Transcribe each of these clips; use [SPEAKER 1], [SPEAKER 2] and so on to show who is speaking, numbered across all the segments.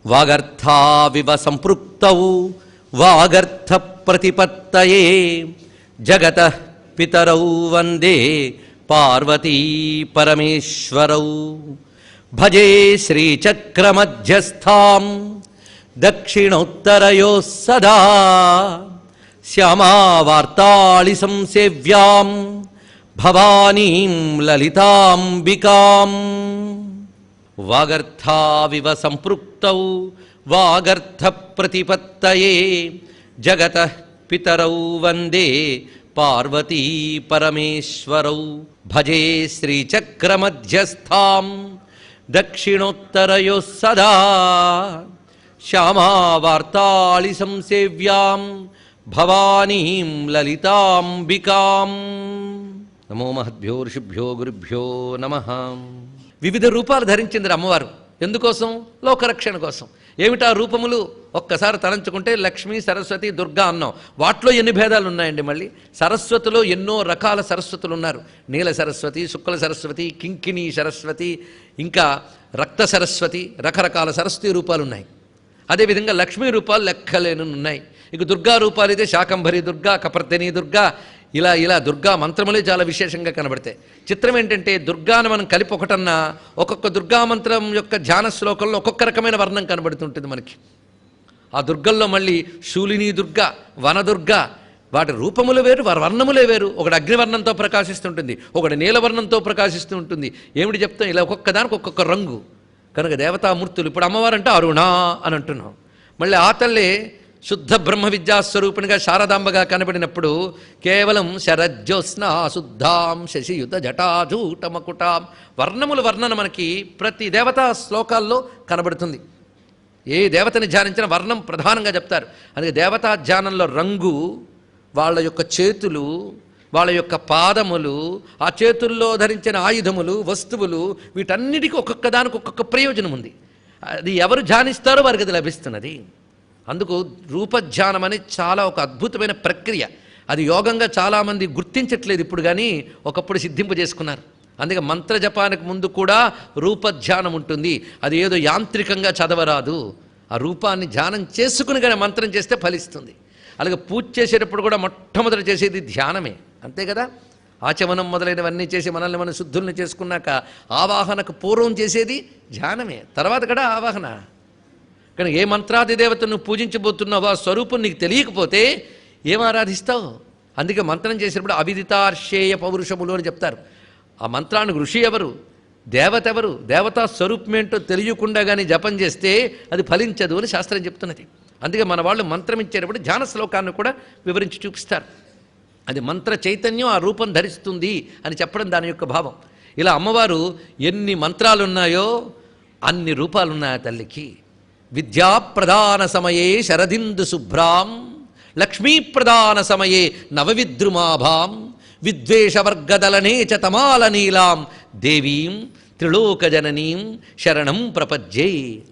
[SPEAKER 1] వాగర్థావివ సంపృక్తౌ వాగర్థ ప్రతిపత్తయే జగతః పితరౌ వందే పార్వతీ పరమేశ్వరౌ. భజే శ్రీచక్రమధ్యస్థాం దక్షిణోత్తరయోః సదా శ్యామావార్తాళి సంసేవ్యాం భవానీం లలితాంబికాం. వాగర్థావివ సంపృక్తౌ వాగర్థ ప్రతిపత్తయే జగతః పితరౌ వందే పార్వతీ పరమేశ్వరౌ. భజే శ్రీచక్రమధ్యస్థాం దక్షిణోత్తరయోః సదా శ్యామావార్తాళి సంసేవ్యాం భవానీం లలితాంబికాం. నమో మహద్భ్యో ఋషిభ్యో గురుభ్యో నమః. వివిధ రూపాలు ధరించింది అమ్మవారు. ఎందుకోసం? లోకరక్షణ కోసం. ఏమిటా రూపములు? ఒక్కసారి తలంచుకుంటే లక్ష్మీ, సరస్వతి, దుర్గా అన్నాం. వాటిలో ఎన్ని భేదాలు ఉన్నాయండి. మళ్ళీ సరస్వతిలో ఎన్నో రకాల సరస్వతులు ఉన్నారు. నీల సరస్వతి, శుక్ల సరస్వతి, కింకిణీ సరస్వతి, ఇంకా రక్త సరస్వతి, రకరకాల సరస్వతి రూపాలు ఉన్నాయి. అదేవిధంగా లక్ష్మీ రూపాలు లెక్కలేని ఉన్నాయి. ఇక దుర్గా రూపాలు అయితే శాకంభరి దుర్గా, కపర్దిని దుర్గా, ఇలా ఇలా దుర్గా మంత్రములే చాలా విశేషంగా కనబడతాయి. చిత్రం ఏంటంటే దుర్గాను మనం కలిపి ఒకటన్నా ఒక్కొక్క దుర్గా మంత్రం యొక్క ధ్యాన శ్లోకంలో ఒక్కొక్క రకమైన వర్ణం కనబడుతుంటుంది మనకి. ఆ దుర్గల్లో మళ్ళీ శూలిని దుర్గా, వనదుర్గా, వాటి రూపములు వేరు, వారి వర్ణములే వేరు. ఒకటి అగ్నివర్ణంతో ప్రకాశిస్తుంటుంది, ఒకటి నీలవర్ణంతో ప్రకాశిస్తూ ఉంటుంది. ఏమిటి చెప్తాం? ఇలా ఒక్కొక్క దానికి ఒక్కొక్క రంగు. కనుక దేవతామూర్తులు. ఇప్పుడు అమ్మవారంటే అరుణ అని అంటున్నాం. మళ్ళీ ఆ తల్లే శుద్ధ బ్రహ్మ విద్యాస్వరూపిణిగా శారదాంబగా కనబడినప్పుడు కేవలం శరజ్యోత్స్నా శుద్ధాం శశియుత జటాజూటమకుటాం వర్ణముల వర్ణన మనకి ప్రతి దేవతా శ్లోకాల్లో కనబడుతుంది. ఏ దేవతని ధ్యానించిన వర్ణం ప్రధానంగా చెప్తారు. అందుకే దేవతా ధ్యానంలో రంగు, వాళ్ళ యొక్క చేతులు, వాళ్ళ యొక్క పాదములు, ఆ చేతుల్లో ధరించిన ఆయుధములు, వస్తువులు, వీటన్నిటికీ ఒక్కొక్క దానికి ఒక్కొక్క ప్రయోజనం ఉంది. అది ఎవరు ధ్యానిస్తారో వారికి అది లభిస్తున్నది. అందుకు రూపధ్యానం అనేది చాలా ఒక అద్భుతమైన ప్రక్రియ. అది యోగంగా చాలామంది గుర్తించట్లేదు ఇప్పుడు, కానీ ఒకప్పుడు సిద్ధింపజేసుకున్నారు. అందుకే మంత్రజపానికి ముందు కూడా రూపధ్యానం ఉంటుంది. అది ఏదో యాంత్రికంగా చదవరాదు. ఆ రూపాన్ని ధ్యానం చేసుకుని కానీ మంత్రం చేస్తే ఫలిస్తుంది. అలాగే పూజ చేసేటప్పుడు కూడా మొట్టమొదటి చేసేది ధ్యానమే, అంతే కదా. ఆచమనం మొదలైనవన్నీ చేసి మనల్ని మనం శుద్ధుల్ని చేసుకున్నాక ఆవాహనకు పూర్వం చేసేది ధ్యానమే, తర్వాత కూడా ఆవాహన. కానీ ఏ మంత్రాది దేవతను పూజించబోతున్నావో ఆ స్వరూపం నీకు తెలియకపోతే ఏం ఆరాధిస్తావు? అందుకే మంత్రం చేసినప్పుడు అవిదితార్షేయ పౌరుషములు అని చెప్తారు. ఆ మంత్రానికి ఋషి ఎవరు, దేవత ఎవరు, దేవతా స్వరూపమేంటో తెలియకుండా కానీ జపం చేస్తే అది ఫలించదు అని శాస్త్రం చెప్తున్నది. అందుకే మన వాళ్ళు మంత్రం ఇచ్చేటప్పుడు ధ్యాన శ్లోకాన్ని కూడా వివరించి చూపిస్తారు. అది మంత్ర చైతన్యం ఆ రూపం ధరిస్తుంది అని చెప్పడం దాని యొక్క భావం. ఇలా అమ్మవారు ఎన్ని మంత్రాలున్నాయో అన్ని రూపాలున్నాయి తల్లికి. విద్యాప్రదాన సమయే శరదిందు శుభ్రాం లక్ష్మీప్రదాన సమయే నవవిద్రుమాభాం విద్వేషవర్గదలనే చ తమాల నీలాం దేవీం త్రిలోకజననీం శరణం ప్రపజ్జే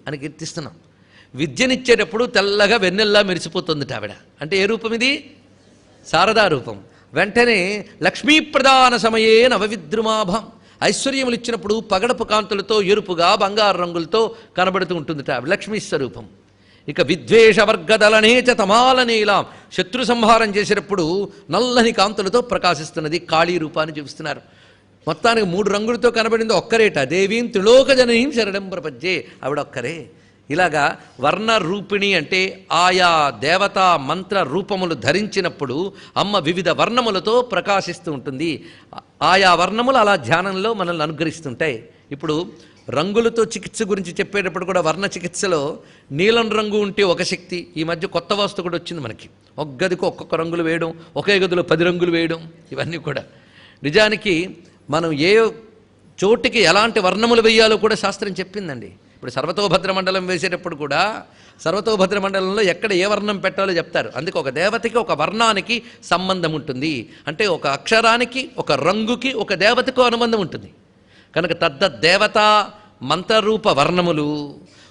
[SPEAKER 1] అని కీర్తిస్తున్నాం. విద్యనిచ్చేటప్పుడు తెల్లగా వెన్నెల్లా మెరిసిపోతుంది ఆవిడ. అంటే ఏ రూపం ఇది? శారదా రూపం. వెంటనే లక్ష్మీప్రదాన సమయే నవవిద్రుమాభాం ఐశ్వర్యములు ఇచ్చినప్పుడు పగడపు కాంతులతో ఎరుపుగా బంగారు రంగులతో కనబడుతూ ఉంటుంది లక్ష్మీ స్వరూపం. ఇక విద్వేషవర్గదలనే చ తమాల నీలాం శత్రు సంహారం చేసేటప్పుడు నల్లని కాంతులతో ప్రకాశిస్తున్నది కాళీ రూపాన్ని చూపిస్తున్నారు. మొత్తానికి 3 రంగులతో కనబడింది ఒక్కరేట. దేవీం త్రిలోకజననీం శరణం ప్రపజ్జే, ఆవిడ ఒక్కరే. ఇలాగా వర్ణ రూపిణి అంటే ఆయా దేవతా మంత్ర రూపములు ధరించినప్పుడు అమ్మ వివిధ వర్ణములతో ప్రకాశిస్తూ ఉంటుంది. ఆయా వర్ణములు అలా ధ్యానంలో మనల్ని అనుగ్రహిస్తుంటాయి. ఇప్పుడు రంగులతో చికిత్స గురించి చెప్పేటప్పుడు కూడా వర్ణ చికిత్సలో నీలం రంగు ఉంటే ఒక శక్తి. ఈ మధ్య కొత్త వస్తువు కూడా వచ్చింది మనకి. ఒక గదికి ఒక్కొక్క రంగులు వేయడం, ఒకే గదిలో 10 రంగులు వేయడం, ఇవన్నీ కూడా నిజానికి మనం ఏ చోటికి ఎలాంటి వర్ణములు వేయాలో కూడా శాస్త్రం చెప్పిందండి. ఇప్పుడు సర్వతోభద్ర మండలం వేసేటప్పుడు కూడా సర్వతోభద్ర మండలంలో ఎక్కడ ఏ వర్ణం పెట్టాలో చెప్తారు. అందుకే ఒక దేవతకి ఒక వర్ణానికి సంబంధం ఉంటుంది. అంటే ఒక అక్షరానికి, ఒక రంగుకి, ఒక దేవతకు అనుబంధం ఉంటుంది. కనుక దేవతా మంత్రరూప వర్ణములు,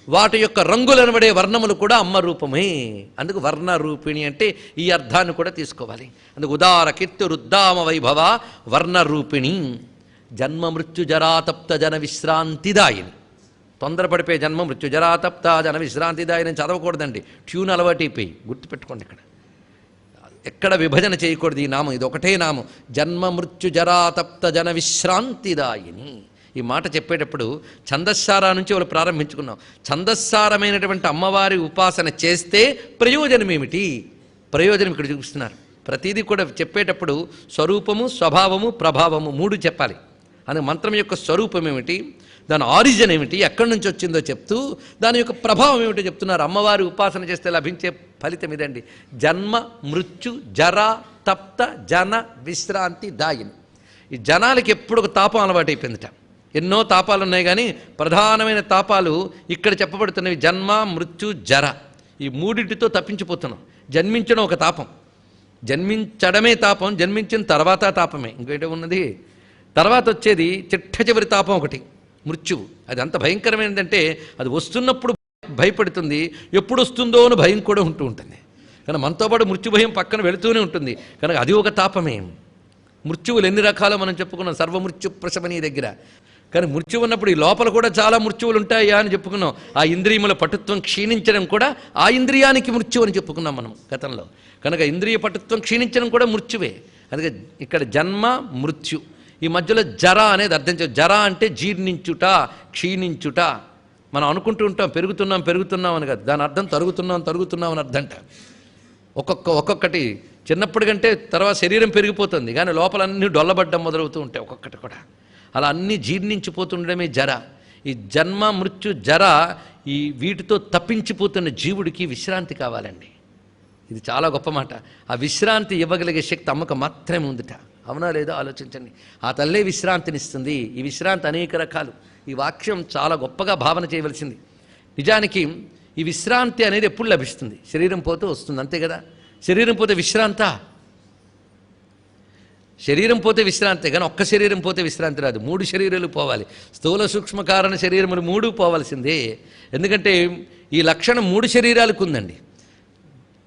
[SPEAKER 1] వాటి యొక్క రంగులు అనబడే వర్ణములు కూడా అమ్మ రూపమే. అందుకు వర్ణ రూపిణి అంటే ఈ అర్థాన్ని కూడా తీసుకోవాలి. అందుకు ఉదార కీర్తి రుద్దామ వైభవ వర్ణ రూపిణి జన్మ మృత్యు జరాతప్త జన విశ్రాంతిదాయిని. తొందరపడిపోయి జన్మ మృత్యు జరాతప్త జన విశ్రాంతిదాయని చదవకూడదండి. ట్యూన్ అలవాటైపోయి గుర్తుపెట్టుకోండి. ఎక్కడ విభజన చేయకూడదు. ఈ నామం ఇది ఒకటే నామం, జన్మ మృత్యు జరాతప్త జన విశ్రాంతిదాయిని. ఈ మాట చెప్పేటప్పుడు ఛందస్సారా నుంచి వాళ్ళు ప్రారంభించుకున్నాం. ఛందస్సారమైనటువంటి అమ్మవారి ఉపాసన చేస్తే ప్రయోజనం ఏమిటి? ప్రయోజనం ఇక్కడ చూపిస్తున్నారు. ప్రతిదీ కూడా చెప్పేటప్పుడు స్వరూపము, స్వభావము, ప్రభావము 3 చెప్పాలి. అందుకే మంత్రం యొక్క స్వరూపం ఏమిటి, దాని ఆరిజిన్ ఏమిటి, ఎక్కడి నుంచి వచ్చిందో చెప్తూ దాని యొక్క ప్రభావం ఏమిటో చెప్తున్నారు. అమ్మవారి ఉపాసన చేస్తే లభించే ఫలితం ఇదండి. జన్మ మృత్యు జర తప్త జన విశ్రాంతి దాయిని. ఈ జనాలకి ఎప్పుడు ఒక తాపం అలవాటైపోయిందిట. ఎన్నో తాపాలు ఉన్నాయి, కానీ ప్రధానమైన తాపాలు ఇక్కడ చెప్పబడుతున్నవి జన్మ మృత్యు జర. ఈ 3టితో తప్పించిపోతున్నాం. జన్మించడం ఒక తాపం, జన్మించడమే తాపం, జన్మించిన తర్వాత తాపమే, ఇంకేంటో ఉన్నది. తర్వాత వచ్చేది చిట్ట చివరి తాపం ఒకటి, మృత్యువు. అది అంత భయంకరమైనదంటే అది వస్తున్నప్పుడు భయపడుతుంది, ఎప్పుడు వస్తుందో అని భయం కూడా ఉంటూ ఉంటుంది. కానీ మనతో పాటు మృత్యు భయం పక్కన వెళుతూనే ఉంటుంది. కనుక అది ఒక తాపమే. మృత్యువులు ఎన్ని రకాలో మనం చెప్పుకున్నాం సర్వమృత్యు ప్రశమని దగ్గర. కానీ మృత్యు ఉన్నప్పుడు ఈ లోపల కూడా చాలా మృత్యువులు ఉంటాయా అని చెప్పుకున్నాం. ఆ ఇంద్రియముల పటుత్వం క్షీణించడం కూడా ఆ ఇంద్రియానికి మృత్యు అని చెప్పుకున్నాం మనం గతంలో. కనుక ఇంద్రియ పటుత్వం క్షీణించడం కూడా మృత్యువే. అందుకే ఇక్కడ జన్మ మృత్యు, ఈ మధ్యలో జర అనేది అర్థం చేయాలి. జర అంటే జీర్ణించుట, క్షీణించుట. మనం అనుకుంటూ ఉంటాం పెరుగుతున్నాం అని కాదు, దాని అర్థం తరుగుతున్నాం అని అర్థంట. ఒక్కొక్కటి చిన్నప్పటి కంటే తర్వాత శరీరం పెరిగిపోతుంది, కానీ లోపలన్నీ డొల్లబడ్డం మొదలవుతూ ఉంటాయి ఒక్కొక్కటి కూడా. అలా అన్నీ జీర్ణించిపోతుండడమే జర. ఈ జన్మ మృత్యు జర, ఈ వీటితో తప్పించిపోతున్న జీవుడికి విశ్రాంతి కావాలండి. ఇది చాలా గొప్ప మాట. ఆ విశ్రాంతి ఇవ్వగలిగే శక్తి అమ్మకు మాత్రమే ఉందిట. అవునా లేదో ఆలోచించండి. ఆ తల్లే విశ్రాంతినిస్తుంది. ఈ విశ్రాంతి అనేక రకాలు. ఈ వాక్యం చాలా గొప్పగా భావన చేయవలసింది. నిజానికి ఈ విశ్రాంతి అనేది ఎప్పుడు లభిస్తుంది? శరీరం పోతే వస్తుంది, అంతే కదా. శరీరం పోతే శరీరం పోతే విశ్రాంతి, కానీ ఒక్క శరీరం పోతే విశ్రాంతి రాదు. 3 శరీరాలు పోవాలి. స్థూల సూక్ష్మ కారణ శరీరములు 3 పోవాల్సిందే. ఎందుకంటే ఈ లక్షణం 3 శరీరాలకు ఉందండి.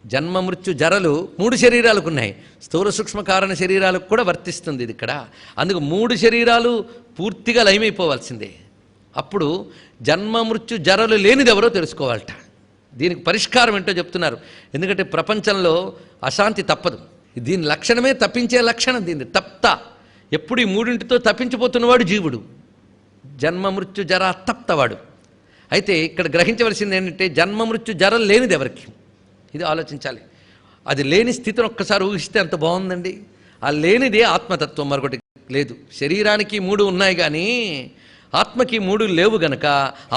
[SPEAKER 1] జన్మ మృత్యు జరలు 3 శరీరాలకు ఉన్నాయి. స్థూల సూక్ష్మ కారణ శరీరాలకు కూడా వర్తిస్తుంది ఇది ఇక్కడ. అందుకు 3 శరీరాలు పూర్తిగా లయమైపోవాల్సిందే. అప్పుడు జన్మ మృత్యు జరలు లేనిది ఎవరో తెలుసుకోవాలట. దీనికి పరిష్కారం ఏంటో చెప్తున్నారు. ఎందుకంటే ప్రపంచంలో అశాంతి తప్పదు. దీని లక్షణమే తప్పించే లక్షణం. దీన్ని తప్త, ఎప్పుడు ఈ 3టితో తప్పించిపోతున్నవాడు జీవుడు. జన్మ మృత్యు జర తప్తవాడు. అయితే ఇక్కడ గ్రహించవలసింది ఏంటంటే జన్మ మృత్యు జరలు లేనిది ఎవరికి, ఇది ఆలోచించాలి. అది లేని స్థితిని ఒక్కసారి ఊహిస్తే అంత బాగుందండి. ఆ లేనిదే ఆత్మతత్వం, మరొకటి లేదు. శరీరానికి 3 ఉన్నాయి, కానీ ఆత్మకి 3 లేవు గనక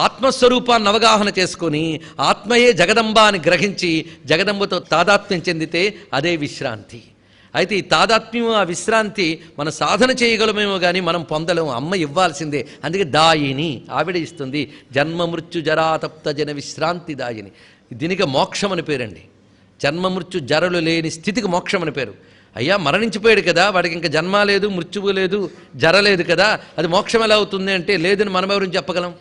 [SPEAKER 1] ఆత్మస్వరూపాన్ని అవగాహన చేసుకొని ఆత్మయే జగదంబ అని గ్రహించి జగదంబతో తాదాత్మ్యం చెందితే అదే విశ్రాంతి. అయితే ఈ తాదాత్మ్యం, ఆ విశ్రాంతి మన సాధన చేయగలమేమో కానీ మనం పొందలేము. అమ్మ ఇవ్వాల్సిందే. అందుకే దాయిని, ఆవిడ ఇస్తుంది. జన్మ మృత్యు జరాతప్త జన విశ్రాంతి దాయిని. దీనికి మోక్షం అని పేరండి. జన్మ మృత్యు జరలు లేని స్థితికి మోక్షం అని పేరు. అయ్యా మరణించిపోయాడు కదా, వాడికి ఇంకా జన్మ లేదు, మృత్యువు లేదు, జర లేదు కదా, అది మోక్షం ఎలా అవుతుంది అంటే లేదని మనం ఎవరిని చెప్పగలం?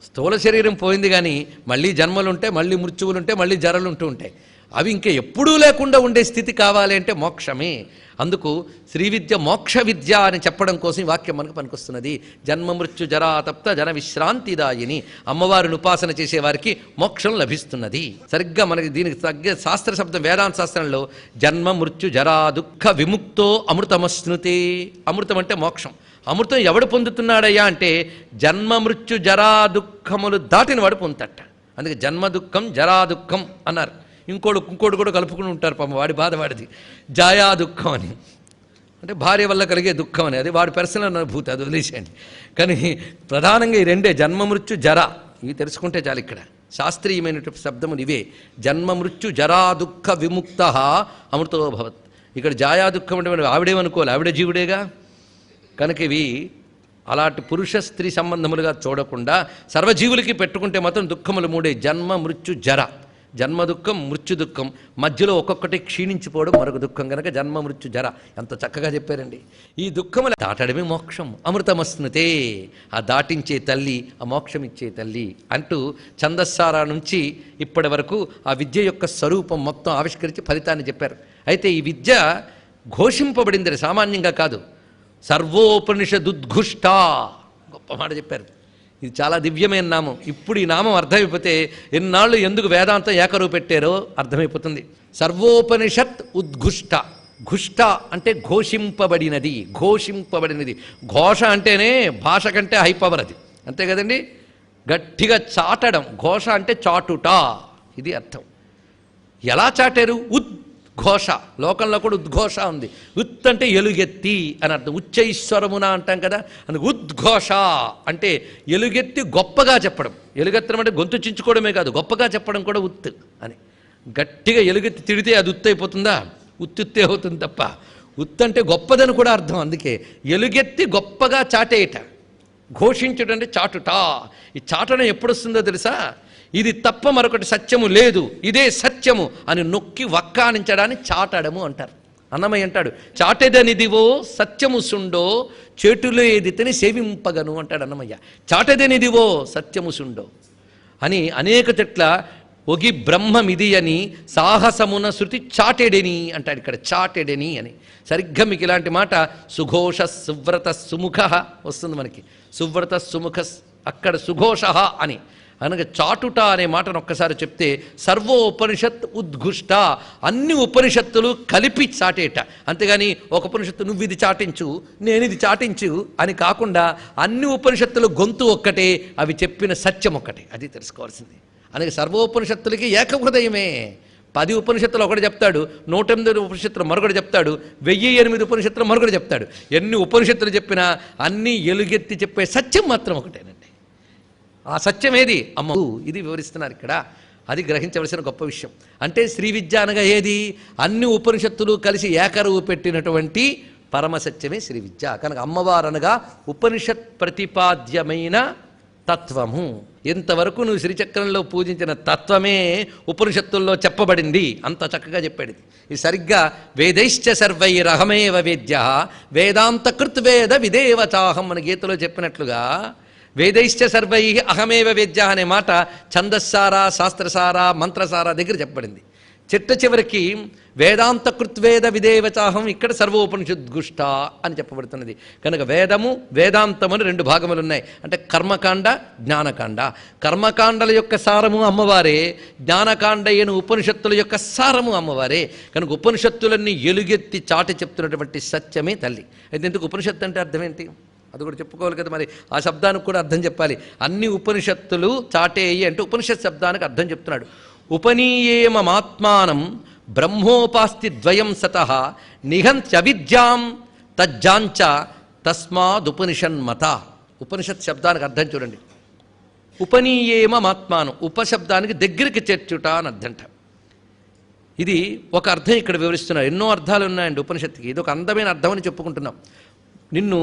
[SPEAKER 1] స్థూల శరీరం పోయింది, కానీ మళ్ళీ జన్మలు ఉంటాయి, మళ్ళీ మృత్యువులు ఉంటాయి, మళ్ళీ జరలు ఉంటూ ఉంటాయి. అవి ఇంకా ఎప్పుడూ లేకుండా ఉండే స్థితి కావాలి అంటే మోక్షమే. అందుకు శ్రీ విద్య మోక్ష విద్య అని చెప్పడం కోసం ఈ వాక్యం మనకు పనికొస్తున్నది. జన్మ మృత్యు జరాతప్త జన విశ్రాంతిదాయిని. అమ్మవారిని ఉపాసన చేసేవారికి మోక్షం లభిస్తున్నది. సరిగ్గా మనకి దీనికి తగ్గ శాస్త్ర శబ్దం వేదాంత శాస్త్రంలో జన్మ మృత్యు జరా దుఃఖ విముక్తో అమృతమశ్నుతే. అమృతం అంటే మోక్షం. అమృతం ఎవడు పొందుతున్నాడయ్యా అంటే జన్మ మృత్యు జరా దుఃఖములు దాటిన వాడు పొందుతట. అందుకే జన్మ దుఃఖం జరా దుఃఖం అన్నారు. ఇంకోటి కూడా కలుపుకుని ఉంటారు పాపం, వాడి బాధ వాడిది. జాయా దుఃఖం అని అంటే భార్య వల్ల కలిగే దుఃఖం అని, అది వాడి పర్సనల్ అనుభూతి, అది వదిలేసేయండి. కానీ ప్రధానంగా ఈ రెండే, జన్మ మృత్యు జర, ఇవి తెలుసుకుంటే చాలు. ఇక్కడ శాస్త్రీయమైనటువంటి శబ్దములు ఇవే. జన్మ మృత్యు జరా దుఃఖ విముక్త అమృతో భవత్. ఇక్కడ జాయా దుఃఖం అంటే ఆవిడేమనుకోవాలి, ఆవిడే జీవుడేగా. కనుక ఇవి అలాంటి పురుష స్త్రీ సంబంధములుగా చూడకుండా సర్వజీవులకి పెట్టుకుంటే మాత్రం దుఃఖములు 3: జన్మ మృత్యు జర. జన్మ దుఃఖం, మృత్యు దుఃఖం, మధ్యలో ఒక్కొక్కటి క్షీణించిపోవడం మరొక దుఃఖం. కనుక జన్మ మృత్యు జర ఎంత చక్కగా చెప్పారండి. ఈ దుఃఖములు దాటడమే మోక్షం. అమృతమస్నుతే, ఆ దాటించే తల్లి, ఆ మోక్షం ఇచ్చే తల్లి అంటూ ఛందస్సారా నుంచి ఇప్పటి వరకు ఆ విద్య యొక్క స్వరూపం మొత్తం ఆవిష్కరించి ఫలితాన్ని చెప్పారు. అయితే ఈ విద్య ఘోషింపబడింది, సామాన్యంగా కాదు. సర్వోపనిషదుద్ఘుష్ట, గొప్ప మాట చెప్పారు. ఇది చాలా దివ్యమైన నామం. ఇప్పుడు ఈ నామం అర్థమైపోతే ఎన్నాళ్ళు ఎందుకు వేదాంతం ఏకరువు పెట్టారో అర్థమైపోతుంది. సర్వోపనిషత్ ఉద్ఘుష్ట. ఘుష్ట అంటే ఘోషింపబడినది, ఘోషింపబడినది. ఘోష అంటేనే భాష కంటే హై పవర్ అది, అంతే కదండి. గట్టిగా చాటడం, ఘోష అంటే చాటుట, ఇది అర్థం. ఎలా చాటారు? ఉద్ఘోష. లోకంలో కూడా ఉద్ఘోష ఉంది. ఉత్ అంటే ఎలుగెత్తి అని అర్థం. ఉచ్చైశ్వరమున అంటాం కదా, అందుకు ఉద్ఘోష అంటే ఎలుగెత్తి గొప్పగా చెప్పడం. ఎలుగెత్తడం అంటే గొంతు చించుకోవడమే కాదు, గొప్పగా చెప్పడం కూడా ఉత్ అని. గట్టిగా ఎలుగెత్తి తిడితే అది ఉత్తు అయిపోతుందా? ఉత్తుత్తే అవుతుంది తప్ప. ఉత్ అంటే గొప్పదని కూడా అర్థం. అందుకే ఎలుగెత్తి గొప్పగా చాటేయట. ఘోషించుట అంటే చాటుట. ఈ చాటడం ఎప్పుడు వస్తుందో తెలుసా? ఇది తప్ప మరొకటి సత్యము లేదు, ఇదే సత్యము అని నొక్కి వక్కానించడాన్ని చాటడము అంటారు. అన్నమయ్య అంటాడు, చాటెదనిదివో సత్యము సుండో చేటులో ఏదితని సేవింపగను అంటాడు అన్నమయ్య. చాటెదనిదివో సత్యము సుండో అని అనేక చెట్ల ఒగి బ్రహ్మమిది అని సాహసమున శృతి చాటెడెని అంటాడు. ఇక్కడ చాటెడెని అని సరిగ్గా మీకు ఇలాంటి మాట సుఘోష సువ్రత సుముఖ వస్తుంది మనకి. సువ్రత సుముఖ, అక్కడ సుఘోష అని అనగా చాటుట అనే మాటను ఒక్కసారి చెప్తే సర్వోపనిషత్ ఉద్ఘుష్ట, అన్ని ఉపనిషత్తులు కలిపి చాటేట. అంతేగాని ఒక ఉపనిషత్తు నువ్వు ఇది చాటించు నేను ఇది చాటించు అని కాకుండా అన్ని ఉపనిషత్తులు గొంతు ఒక్కటే, అవి చెప్పిన సత్యం ఒక్కటే. అది తెలుసుకోవాల్సింది. అందుకే సర్వోపనిషత్తులకి ఏకహృదయమే. 10 ఉపనిషత్తులు ఒకటి చెప్తాడు, 108 ఉపనిషత్తులు మరొకటి చెప్తాడు, 1008 ఉపనిషత్తులు మరొకటి చెప్తాడు. ఎన్ని ఉపనిషత్తులు చెప్పినా అన్నీ ఎలుగెత్తి చెప్పే సత్యం మాత్రం ఒకటేనండి. ఆ సత్యం ఏది? అమ్మ. ఇది వివరిస్తున్నారు ఇక్కడ. అది గ్రహించవలసిన గొప్ప విషయం. అంటే శ్రీ విద్య అనగా ఏది? అన్ని ఉపనిషత్తులు కలిసి ఏకరువు పెట్టినటువంటి పరమసత్యమే శ్రీ విద్య. కనుక అమ్మవారు అనగా ఉపనిషత్ ప్రతిపాద్యమైన తత్వము. ఇంతవరకు నువ్వు శ్రీచక్రంలో పూజించిన తత్వమే ఉపనిషత్తుల్లో చెప్పబడింది. అంత చక్కగా చెప్పాడు. ఇది సరిగ్గా వేదైశ్చ సర్వైరహమేవ వేద్య వేదాంతకృత్ వేద విదేవచాహం మన గీతలో చెప్పినట్లుగా వేదైశ్చ సర్వై అహమేవ వేద్య అనే మాట ఛందస్సారా శాస్త్రసారా మంత్రసారా దగ్గర చెప్పబడింది. చిట్ట చివరికి వేదాంత కృత్వేద విదేవచాహం, ఇక్కడ సర్వోపనిషద్గుష్ట అని చెప్పబడుతున్నది. కనుక వేదము వేదాంతము అని 2 భాగములు ఉన్నాయి. అంటే కర్మకాండ జ్ఞానకాండ. కర్మకాండల యొక్క సారము అమ్మవారే, జ్ఞానకాండ అయిన ఉపనిషత్తుల యొక్క సారము అమ్మవారే. కనుక ఉపనిషత్తులన్నీ ఎలుగెత్తి చాటి చెప్తున్నటువంటి సత్యమే తల్లి. అయితే ఇందుకు ఉపనిషత్తు అంటే అర్థం ఏంటి? అది కూడా చెప్పుకోవాలి కదా. మరి ఆ శబ్దానికి కూడా అర్థం చెప్పాలి. అన్ని ఉపనిషత్తులు చాటేయి అంటే ఉపనిషత్ శబ్దానికి అర్థం చెప్తున్నాడు. ఉపనీయేమమాత్మానం బ్రహ్మోపాస్తి ద్వయం సతః నిహంత్యవిద్యాం తజ్జాంచ తస్మాదుపనిషన్మత. ఉపనిషత్ శబ్దానికి అర్థం చూడండి. ఉపనీయేమమాత్మానం, ఉపశబ్దానికి దగ్గరికి చేర్చుట అని అర్థంట. ఇది ఒక అర్థం ఇక్కడ వివరిస్తున్నారు. ఎన్నో అర్థాలు ఉన్నాయండి ఉపనిషత్తుకి. ఇది ఒక అందమైన అర్థం అని చెప్పుకుంటున్నాం. నిన్ను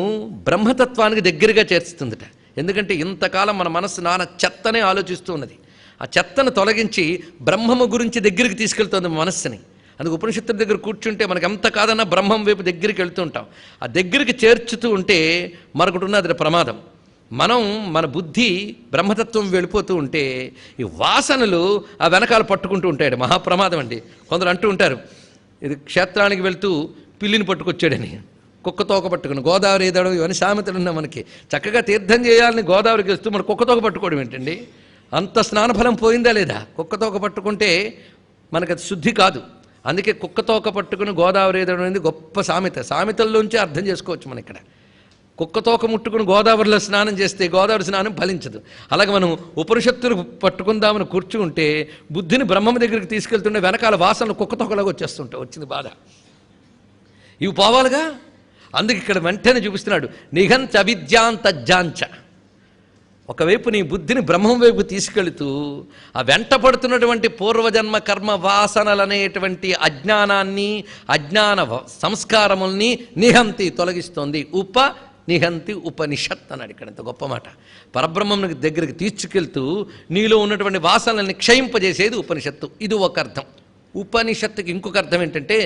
[SPEAKER 1] బ్రహ్మతత్వానికి దగ్గరగా చేర్చుతుందట. ఎందుకంటే ఇంతకాలం మన మనస్సు నాన్న చెత్తనే ఆలోచిస్తూ ఉన్నది. ఆ చెత్తను తొలగించి బ్రహ్మము గురించి దగ్గరికి తీసుకెళ్తుంది మనస్సుని. అందుకు ఉపనిషత్తుల దగ్గర కూర్చుంటే మనకు ఎంత కాదన్నా బ్రహ్మం వైపు దగ్గరికి వెళ్తూ ఉంటాం. ఆ దగ్గరికి చేర్చుతూ ఉంటే మరొకటి ఉన్నది, అది ప్రమాదం. మన బుద్ధి బ్రహ్మతత్వం వెళ్ళిపోతూ ఉంటే ఈ వాసనలు ఆ వెనకాల పట్టుకుంటూ ఉంటాడు. మహాప్రమాదం అండి. కొందరు అంటూ ఉంటారు, ఇది క్షేత్రానికి వెళ్తూ పిల్లిని పట్టుకొచ్చాడని, కుక్కతోక పట్టుకుని గోదావరి ఏదడం ఇవన్నీ సామెతలు ఉన్నాయి మనకి. చక్కగా తీర్థం చేయాలని గోదావరికి వస్తూ మన కుక్కతోక పట్టుకోవడం ఏంటండి? అంత స్నానఫలం పోయిందా లేదా? కుక్కతోక పట్టుకుంటే మనకు అది శుద్ధి కాదు. అందుకే కుక్కతోక పట్టుకుని గోదావరి ఏదడం అనేది గొప్ప సామెత. సామెతల్లోంచి అర్థం చేసుకోవచ్చు మనం ఇక్కడ. కుక్కతోక ముట్టుకుని గోదావరిలో స్నానం చేస్తే గోదావరి స్నానం ఫలించదు. అలాగే మనం ఉపనిషత్తులు పట్టుకుందామని కూర్చుంటే బుద్ధిని బ్రహ్మం దగ్గరికి తీసుకెళ్తుంటే వెనకాల వాసనలు కుక్కతోకలాగా వచ్చేస్తుంటాయి. వచ్చింది బాధ. ఇవి పోవాలిగా. అందుకే ఇక్కడ వెంటనే చూపిస్తున్నాడు, నిఘంత అవిద్యాంతజ్జాంచ. ఒకవైపు నీ బుద్ధిని బ్రహ్మం వైపు తీసుకెళుతూ ఆ వెంట పడుతున్నటువంటి పూర్వజన్మ కర్మ వాసనలు అనేటువంటి అజ్ఞానాన్ని, అజ్ఞాన సంస్కారముల్ని నిహంతి తొలగిస్తోంది. నిహంతి ఉపనిషత్ అన్నాడు ఇక్కడ. ఎంత గొప్ప మాట. పరబ్రహ్మం దగ్గరికి తీసుకెళ్తూ నీలో ఉన్నటువంటి వాసనల్ని క్షయింపజేసేది ఉపనిషత్తు. ఇది ఒక అర్థం. ఉపనిషత్తుకి ఇంకొక అర్థం ఏంటంటే,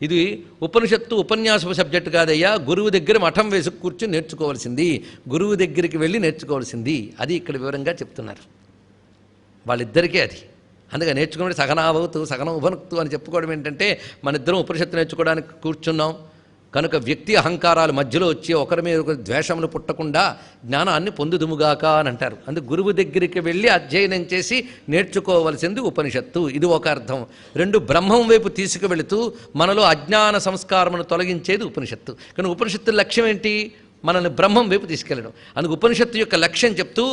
[SPEAKER 1] ఇది ఉపనిషత్తు ఉపన్యాసపు సబ్జెక్టు కాదయ్యా, గురువు దగ్గర మఠం వేసి కూర్చొని నేర్చుకోవాల్సింది, గురువు దగ్గరికి వెళ్ళి నేర్చుకోవాల్సింది. అది ఇక్కడ వివరంగా చెప్తున్నారు. వాళ్ళిద్దరికీ అది. అందుకే నేర్చుకున్నప్పుడు సగనాభవతు సగనం ఉపనుక్తు అని చెప్పుకోవడం ఏంటంటే, మన ఇద్దరం ఉపనిషత్తు నేర్చుకోవడానికి కూర్చున్నాం, కనుక వ్యక్తి అహంకారాలు మధ్యలో వచ్చి ఒకరి మీద ఒకరి ద్వేషములు పుట్టకుండా జ్ఞానాన్ని పొందుదుముగాక అని అంటారు. అందుకు గురువు దగ్గరికి వెళ్ళి అధ్యయనం చేసి నేర్చుకోవలసింది ఉపనిషత్తు. ఇది ఒక అర్థం. 2 బ్రహ్మం వైపు తీసుకువెళుతూ మనలో అజ్ఞాన సంస్కారమును తొలగించేది ఉపనిషత్తు. కానీ ఉపనిషత్తు లక్ష్యం ఏంటి? మనల్ని బ్రహ్మం వైపు తీసుకెళ్ళడం. అందుకు ఉపనిషత్తు యొక్క లక్ష్యం చెప్తూ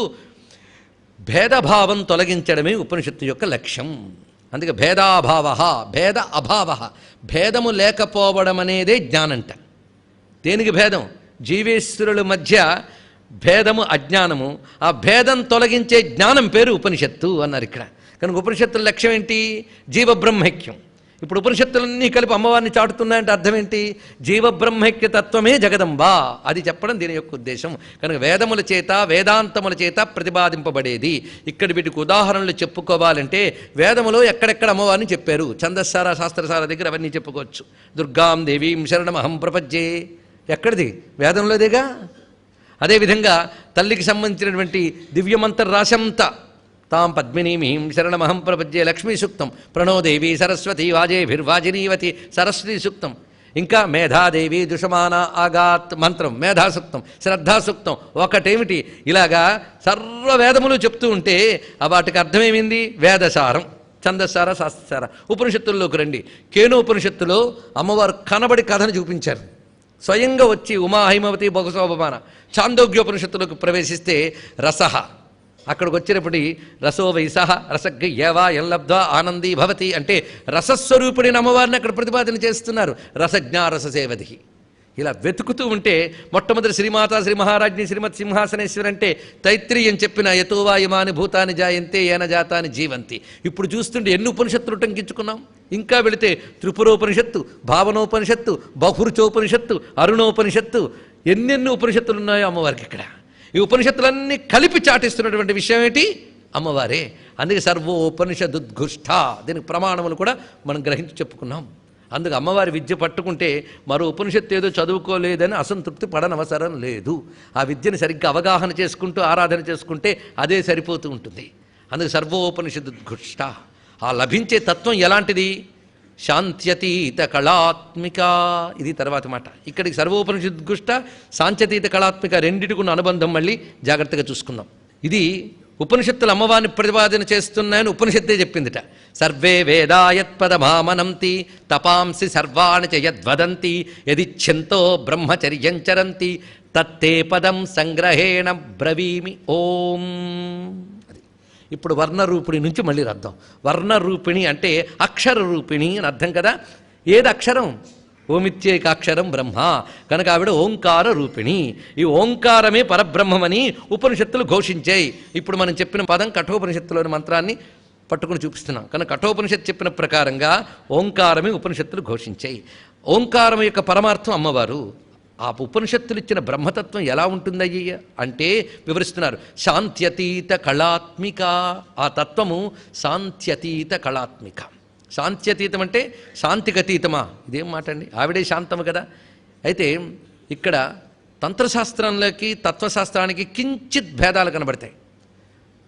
[SPEAKER 1] భేదభావం తొలగించడమే ఉపనిషత్తు యొక్క లక్ష్యం. అందుకే భేదాభావ, భేద అభావ, భేదము లేకపోవడం అనేదే జ్ఞానంట. దేనికి భేదం? జీవేశ్వరుల మధ్య భేదము అజ్ఞానము, ఆ భేదం తొలగించే జ్ఞానం పేరు ఉపనిషత్తు అన్నారు ఇక్కడ. కనుక ఉపనిషత్తుల లక్ష్యం ఏంటి? జీవబ్రహ్మైక్యం. ఇప్పుడు ఉపనిషత్తులన్నీ కలిపి అమ్మవారిని చాటుతున్నాయంటే అర్థం ఏంటి? జీవబ్రహ్మైక్య తత్వమే జగదంబా, అది చెప్పడం దీని యొక్క ఉద్దేశం. కనుక వేదముల చేత వేదాంతముల చేత ప్రతిపాదింపబడేది. ఇక్కడ వీటికి ఉదాహరణలు చెప్పుకోవాలంటే వేదములో ఎక్కడెక్కడ అమ్మవారిని చెప్పారు, ఛందస్సార శాస్త్రసార దగ్గర అవన్నీ చెప్పుకోవచ్చు. దుర్గాం దేవీం శరణమహం ప్రపజ్యే, ఎక్కడిది? వేదంలోదేగా. అదేవిధంగా తల్లికి సంబంధించినటువంటి దివ్యమంత్ర రాశంతా తాం పద్మినీమీం శరణమహం ప్రపజ్యే లక్ష్మీ సూక్తం, ప్రణోదేవి సరస్వతి వాజేభిర్వాజినీవతి సరస్వతి సూక్తం, ఇంకా మేధాదేవి దుషమాన ఆగాత్ మంత్రం మేధాసూక్తం, శ్రద్ధాసూక్తం. ఒకటేమిటి ఇలాగా సర్వవేదములు చెప్తూ ఉంటే వాటికి అర్థమేమింది? వేదసారం, ఛందస్సార శాస్త్రసార. ఉపనిషత్తుల్లోకి రండి. కేనోపనిషత్తులో అమ్మవారు కనబడి కథను చూపించారు. స్వయంగా వచ్చి ఉమా హైమవతి బహుశోభమాన. ఛాందోగ్యోపనిషత్తులోకి ప్రవేశిస్తే రసహ, అక్కడికి వచ్చినప్పటి రసో వైసహ రసగ్ ఏవా ఎల్లబ్ధ్వా ఆనందీ భవతి అంటే రసస్వరూపిణి అమ్మవారిని అక్కడ ప్రతిపాదన చేస్తున్నారు. రసజ్ఞా రససేవది. ఇలా వెతుకుతూ ఉంటే మొట్టమొదటి శ్రీమాత శ్రీ మహారాజ్ని శ్రీమత్ సింహాసనేశ్వరి అంటే తైత్రీయం చెప్పిన యతోవా ఇమాని భూతాని జాయంతే ఏన జాతాని జీవంతి. ఇప్పుడు చూస్తుంటే ఎన్ని ఉపనిషత్తులు టంకించుకున్నాం. ఇంకా వెళితే త్రిపురోపనిషత్తు, భావనోపనిషత్తు, బహురుచోపనిషత్తు, అరుణోపనిషత్తు, ఎన్నెన్ని ఉపనిషత్తులు ఉన్నాయో అమ్మవారికి ఇక్కడ. ఈ ఉపనిషత్తులన్నీ కలిపి చాటిస్తున్నటువంటి విషయం ఏంటి? అమ్మవారే. అందుకే సర్వోపనిషదుద్ఘుష్ట, దీనికి ప్రమాణములు కూడా మనం గ్రహించి చెప్పుకున్నాం. అందుకు అమ్మవారి విద్య పట్టుకుంటే మరో ఉపనిషత్తు ఏదో చదువుకోలేదని అసంతృప్తి పడనవసరం లేదు. ఆ విద్యను సరిగ్గా అవగాహన చేసుకుంటూ ఆరాధన చేసుకుంటే అదే సరిపోతూ ఉంటుంది. అందుకు సర్వోపనిషదుద్ఘుష్ట. ఆ లభించే తత్వం ఎలాంటిది? శాంత్యతీత కళాత్మిక. ఇది తర్వాత మాట. ఇక్కడికి సర్వోపనిషదుద్ఘుష్ట, శాంత్యతీత కళాత్మిక రెండిటికున్న అనుబంధం మళ్ళీ జాగ్రత్తగా చూసుకుందాం. ఇది ఉపనిషత్తులు అమ్మవారిని ప్రతిపాదన చేస్తున్నాయని ఉపనిషత్తే చెప్పిందిట. సర్వే వేదాయత్పదమామనంతి తపాంసి సర్వాణి చ యద్వదంతి యదిచ్ఛంతో బ్రహ్మచర్యంచరంతి తత్తే పదం సంగ్రహేణ బ్రవీమి ఓం. ఇప్పుడు వర్ణరూపిణి నుంచి మళ్ళీ అర్థం. వర్ణరూపిణి అంటే అక్షర రూపిణి అని అర్థం కదా. ఏది అక్షరం? ఓమిత్యేకాక్షరం బ్రహ్మ. కనుక ఆవిడ ఓంకార రూపిణి. ఈ ఓంకారమే పరబ్రహ్మమని ఉపనిషత్తులు ఘోషించాయి. ఇప్పుడు మనం చెప్పిన పదం కఠోపనిషత్తులోని మంత్రాన్ని పట్టుకుని చూపిస్తున్నాం. కనుక కఠోపనిషత్తు చెప్పిన ప్రకారంగా ఓంకారమే ఉపనిషత్తులు ఘోషించాయి. ఓంకారం యొక్క పరమార్థం అమ్మవారు. ఆ ఉపనిషత్తులు ఇచ్చిన బ్రహ్మతత్వం ఎలా ఉంటుందయ్య అంటే వివరిస్తున్నారు. శాంత్యతీత కళాత్మిక. ఆ తత్వము శాంత్యతీత కళాత్మిక. శాంత్యతీతం అంటే శాంతికి అతీతమా? ఇదేం మాట అండి? ఆవిడే శాంతము కదా. అయితే ఇక్కడ తంత్రశాస్త్రంలోకి తత్వశాస్త్రానికి కించిత్ భేదాలు కనబడతాయి.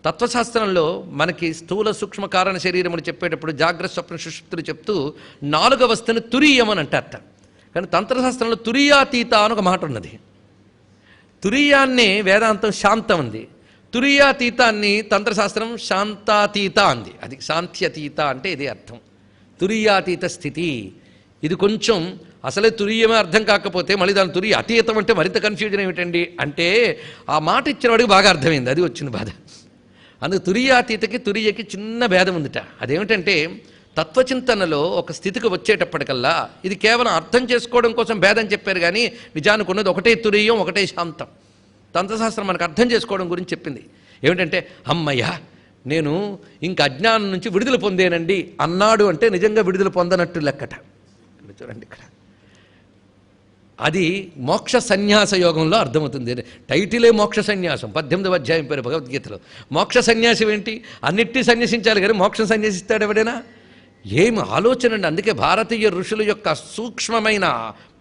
[SPEAKER 1] తత్వశాస్త్రంలో మనకి స్థూల సూక్ష్మ కారణ శరీరములు చెప్పేటప్పుడు జాగ్రత్త స్వప్న సుషుప్తులు చెప్తూ 4వ వస్తువుని తురీయం అని అంటారట. కానీ తంత్రశాస్త్రంలో తురీయాతీత అని ఒక మాట ఉన్నది. తురీయాన్ని వేదాంతం శాంతం ఉంది, తురీయాతీతాన్ని తంత్రశాస్త్రం శాంతాతీత అంది. అది శాంత్యతీత అంటే ఇది అర్థం. తురీయాతీత స్థితి. ఇది కొంచెం అసలే తురీయమే అర్థం కాకపోతే మళ్ళీ దాని తురీయ అతీతం అంటే మరింత కన్ఫ్యూజన్ ఏమిటండి అంటే ఆ మాట ఇచ్చిన వాడికి బాగా అర్థమైంది. అది వచ్చిన బాధ. అందుకు తురీయాతీతకి తురియకి చిన్న భేదం ఉందిట. అదేమిటంటే తత్వచింతనలో ఒక స్థితికి వచ్చేటప్పటికల్లా ఇది కేవలం అర్థం చేసుకోవడం కోసం భేదం చెప్పారు కానీ నిజానికి ఉన్నది ఒకటే తురీయం, ఒకటే శాంతం. తంత్రశాస్త్రం మనకు అర్థం చేసుకోవడం గురించి చెప్పింది. ఏమిటంటే అమ్మయ్య నేను ఇంక అజ్ఞానం నుంచి విడుదల పొందేనండి అన్నాడు అంటే నిజంగా విడుదల పొందనట్టు లెక్కట. చూడండి ఇక్కడ అది మోక్ష సన్యాస యోగంలో అర్థమవుతుంది. టైటిలే మోక్ష సన్యాసం. 18వ అధ్యాయం పేరు భగవద్గీతలో. మోక్ష సన్యాసం ఏంటి? అన్నిటినీ సన్యసించాలి కానీ మోక్షం సన్యసిస్తాడు ఎవడైనా? ఏం ఆలోచన అండి. అందుకే భారతీయ ఋషుల యొక్క సూక్ష్మమైన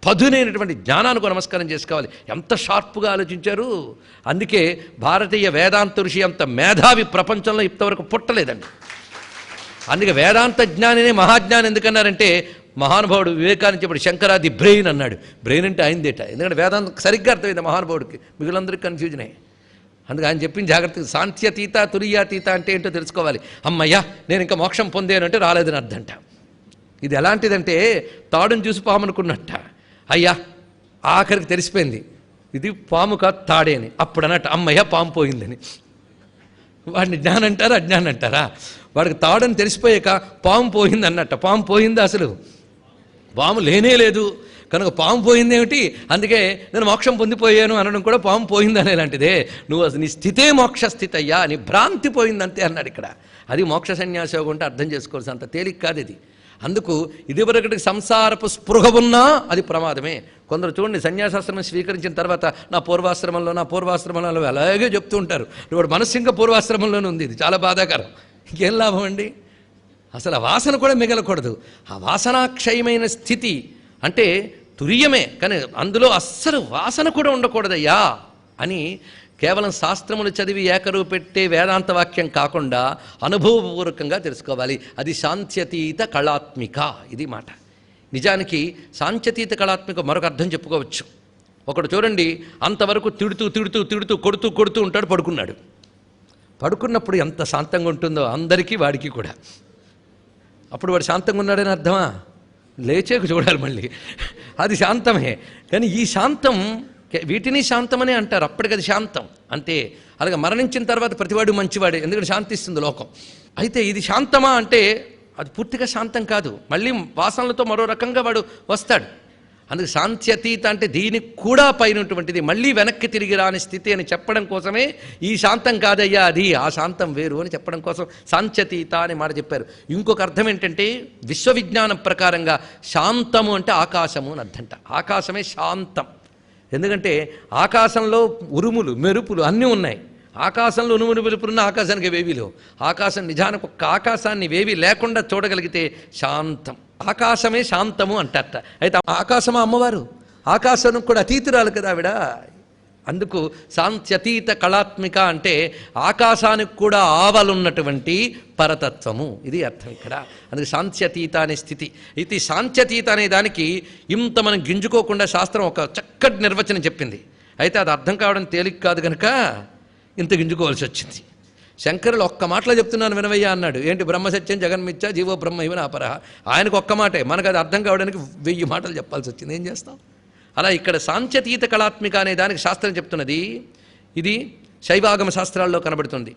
[SPEAKER 1] పదునైనటువంటి జ్ఞానానికి నమస్కారం చేసుకోవాలి. ఎంత షార్ప్గా ఆలోచించారు. అందుకే భారతీయ వేదాంత ఋషి అంత మేధావి ప్రపంచంలో ఇంతవరకు పుట్టలేదండి. అందుకే వేదాంత జ్ఞానినే మహాజ్ఞాని ఎందుకన్నారంటే మహానుభావుడు వివేకాన్ని చెప్పాడు, శంకరాది బ్రెయిన్ అన్నాడు. బ్రెయిన్ అంటే ఆయనదేట, ఎందుకంటే వేదాంతం సరిగ్గా అర్థమైంది మహానుభావుడికి, మిగిలినందరికీ కన్ఫ్యూజన్ అయ్యి. అందుకే ఆయన చెప్పిన జాగ్రత్తగా సాంఖ్యతీత తురీయాతీత అంటే ఏంటో తెలుసుకోవాలి. అమ్మయ్యా నేను ఇంకా మోక్షం పొందేనంటే రాలేదని అర్థంట. ఇది ఎలాంటిదంటే తాడుని చూసి పాము అనుకున్నట్ట. అయ్యా ఆఖరికి తెలిసిపోయింది ఇది పాము కాదు తాడే అని. అప్పుడు అన్నట్టు అమ్మయ్య పాము పోయిందని. వాడిని జ్ఞానం అంటారా అజ్ఞానం అంటారా? వాడికి తాడని తెలిసిపోయాక పాము పోయింది అన్నట్ట. పాము పోయింది, అసలు పాము లేనే లేదు కనుక పాము పోయిందేమిటి, అందుకే నేను మోక్షం పొందిపోయాను అనడం కూడా పాము పోయింది అనేలాంటిదే. నువ్వు అసలు నీ స్థితే మోక్ష స్థితి అయ్యా, నీ భ్రాంతి పోయిందంతే అన్నాడు ఇక్కడ. అది మోక్ష సన్యాసయోగం అంటే అర్థం చేసుకోవాల్సి అంత తేలిక కాదు ఇది. అందుకు ఇదివరకటికి సంసారపు స్పృహ ఉన్నా అది ప్రమాదమే. కొందరు చూడండి సన్యాసాశ్రమం స్వీకరించిన తర్వాత నా పూర్వాశ్రమంలో అలాగే చెప్తూ ఉంటారు. వాడు మనస్సు ఇంకా పూర్వాశ్రమంలోనే ఉంది. ఇది చాలా బాధాకరం. ఇంకేం లాభం అండి? అసలు ఆ వాసన కూడా మిగలకూడదు. ఆ వాసనాక్షయమైన స్థితి అంటే తురియమే, కానీ అందులో అస్సలు వాసన కూడా ఉండకూడదయ్యా అని కేవలం శాస్త్రములు చదివి ఏకరువు పెట్టే వేదాంత వాక్యం కాకుండా అనుభవపూర్వకంగా తెలుసుకోవాలి. అది సాంఖ్యతీత కళాత్మిక. ఇది మాట. నిజానికి సాంఖ్యతీత కళాత్మిక మరొక అర్థం చెప్పుకోవచ్చు. ఒకడు చూడండి అంతవరకు తిడుతూ కొడుతూ ఉంటాడు, పడుకున్నాడు. పడుకున్నప్పుడు ఎంత శాంతంగా ఉంటుందో అందరికీ వాడికి కూడా. అప్పుడు వాడు శాంతంగా ఉన్నాడని అర్థమా? లేచేకు చూడాలి మళ్ళీ. అది శాంతమే. కానీ ఈ శాంతం వీటిని శాంతమనే అంటారు, అప్పటికది శాంతం అంతే. అలాగే మరణించిన తర్వాత ప్రతివాడు మంచివాడే, ఎందుకంటే శాంతిస్తుంది లోకం. అయితే ఇది శాంతమా అంటే అది పూర్తిగా శాంతం కాదు, మళ్ళీ వాసనలతో మరో రకంగా వాడు వస్తాడు. అందుకు సాంఖ్యతీత అంటే దీనికి కూడా పైనటువంటిది, మళ్ళీ వెనక్కి తిరిగి రాని స్థితి అని చెప్పడం కోసమే ఈ శాంతం కాదయ్యా అది, ఆ శాంతం వేరు అని చెప్పడం కోసం సాంఖ్యతీత అనే మాట చెప్పారు. ఇంకొక అర్థం ఏంటంటే విశ్వవిజ్ఞానం ప్రకారంగా శాంతము అంటే ఆకాశము అని అర్థంట. ఆకాశమే శాంతం. ఎందుకంటే ఆకాశంలో ఉరుములు మెరుపులు అన్నీ ఉన్నాయి. ఆకాశంలో ఉరుములు మెరుపులున్న ఆకాశానికి వేవి లేవు. ఆకాశం నిజానికి ఒక్క ఆకాశాన్ని వేవి లేకుండా చూడగలిగితే శాంతం. ఆకాశమే శాంతము అంటారట. అయితే ఆకాశమా అమ్మవారు? ఆకాశానికి కూడా అతీతురాలు కదా ఆవిడ. అందుకు సాంఖ్యతీత కళాత్మిక అంటే ఆకాశానికి కూడా ఆవలున్నటువంటి పరతత్వము, ఇది అర్థం ఇక్కడ. అందుకు సాంఖ్యతీత అనే స్థితి. అయితే సాంఖ్యతీత అనే దానికి ఇంత మనం గింజుకోకుండా శాస్త్రం ఒక చక్కటి నిర్వచనం చెప్పింది. అయితే అది అర్థం కావడం తేలిక కాదు కనుక ఇంత గింజుకోవాల్సి వచ్చింది. శంకరులు ఒక్క మాటలో చెప్తున్నాను వినవయ్యా అన్నాడు. ఏంటి? బ్రహ్మసత్యం జగన్మిచ్చ జీవో బ్రహ్మ ఇవన అపరహ. ఆయనకు ఒక్క మాటే, మనకు అది అర్థం కావడానికి 1000 మాటలు చెప్పాల్సి వచ్చింది. ఏం చేస్తాం? అలా ఇక్కడ సాంఖ్యతీత కళాత్మిక అనే దానికి శాస్త్రం చెప్తున్నది. ఇది శైవాగమ శాస్త్రాల్లో కనబడుతుంది.